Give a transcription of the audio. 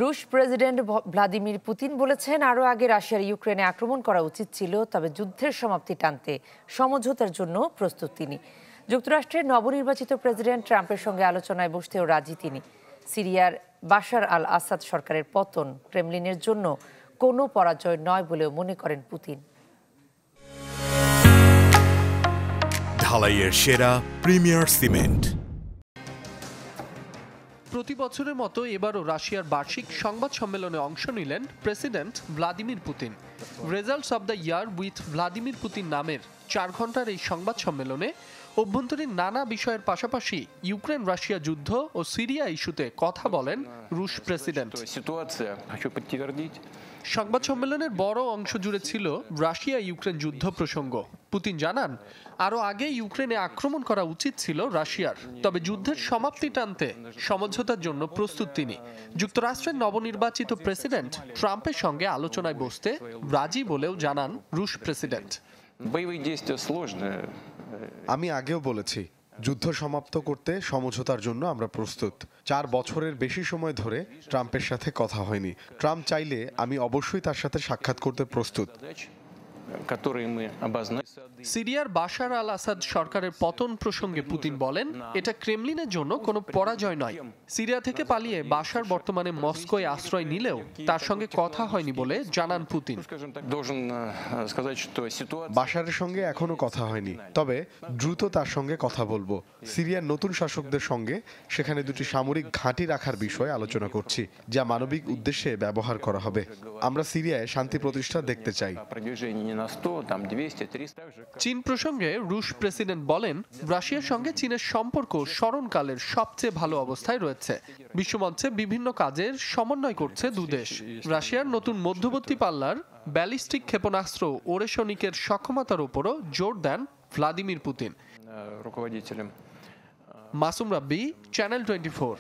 রুশ president Vladimir Putin বলেছেন, আরও আগে রাশিয়ার ইউক্রেনে আক্রমণ করা উচিত ছিল, তবে যুদ্ধের সমাপ্তি টানতে সমঝোতার জন্য প্রস্তুত তিনি। যুক্তরাষ্ট্রের নবনির্বাচিত প্রেসিডেন্ট ট্রাম্পের সঙ্গে আলোচনায় বসতেও রাজি তিনি। সিরিয়ার বাশার আল আসাদ সরকারের পতন ক্রেমলিনের জন্য কোনো পরাজয় নয় বলেও মনে করেন পুতিন। ঢালাইয়ের সেরা প্রিমিয়ার সিমেন্ট। প্রতি বছরের মতো এবারও রাশিয়ার বার্ষিক সংবাদ সম্মেলনে অংশ নিলেন president Vladimir Putin. Results of the year with Vladimir Putin নামের 4 ঘন্টার এই সংবাদ সম্মেলনে অভ্যন্তরীণ নানা বিষয়ের পাশাপাশি ইউক্রেন রাশিয়া যুদ্ধ ও সিরিয়া ইস্যুতে কথা বলেন রুশ প্রেসিডেন্ট। সংবাদ সম্মেলনের বড় অংশ জুড়ে ছিল রাশিয়া ইউক্রেন যুদ্ধ প্রসঙ্গ। পুতিন জানান, আরও আগে ইউক্রেনে আক্রমণ করা উচিত ছিল রাশিয়ার, তবে যুদ্ধের সমাপ্তি টানতে সমঝোতার জন্য প্রস্তুত তিনি। যুক্তরাষ্ট্রের নবনির্বাচিত প্রেসিডেন্ট ট্রাম্পের সঙ্গে আলোচনায় বসতে রাজি বলেও জানান রুশ প্রেসিডেন্ট। আমি আগেও বলেছি, যুদ্ধ সমাপ্ত করতে সমঝোতার জন্য আমরা প্রস্তুত। 4 বছরের বেশি সময় ধরে ট্রাম্পের সাথে কথা হয়নি। ট্রাম্প চাইলে আমি অবশ্যই তার সাথে সাক্ষাৎ করতে প্রস্তুত। সিরিয়ার বাশার আল আসাদ সরকারের পতন প্রসঙ্গে পুতিন বলেন, এটা ক্রেমলিনের জন্য কোনো পরাজয় নয়। সিরিয়া থেকে পালিয়ে বাশার বর্তমানে মস্কোয় আশ্রয় নিলেও তার সঙ্গে কথা হয়নি বলে জানান পুতিন। বাশারের সঙ্গে এখনো কথা হয়নি, তবে দ্রুত তার সঙ্গে কথা বলবো। সিরিয়ার নতুন শাসকদের সঙ্গে সেখানে 2টি সামরিক ঘাঁটি রাখার বিষয়ে আলোচনা করছি, যা মানবিক উদ্দেশ্যে ব্যবহার করা হবে। আমরা সিরিয়ায় শান্তি প্রতিষ্ঠা দেখতে চাই। চীন প্রসঙ্গে রুশ প্রেসিডেন্ট বলেন, রাশিয়ার সঙ্গে চীনের সম্পর্ক স্মরণকালের সবচেয়ে ভালো অবস্থায় রয়েছে। বিশ্বমঞ্চে বিভিন্ন কাজের সমন্বয় করছে দুদেশ। রাশিয়ার নতুন মধ্যবর্তী পাল্লার ব্যালিস্টিক ক্ষেপণাস্ত্র ওরেশনিকের সক্ষমতার উপরও জোর দেন ভ্লাদিমির পুতিন। মাসুম রাব্বি, চ্যানেল 24।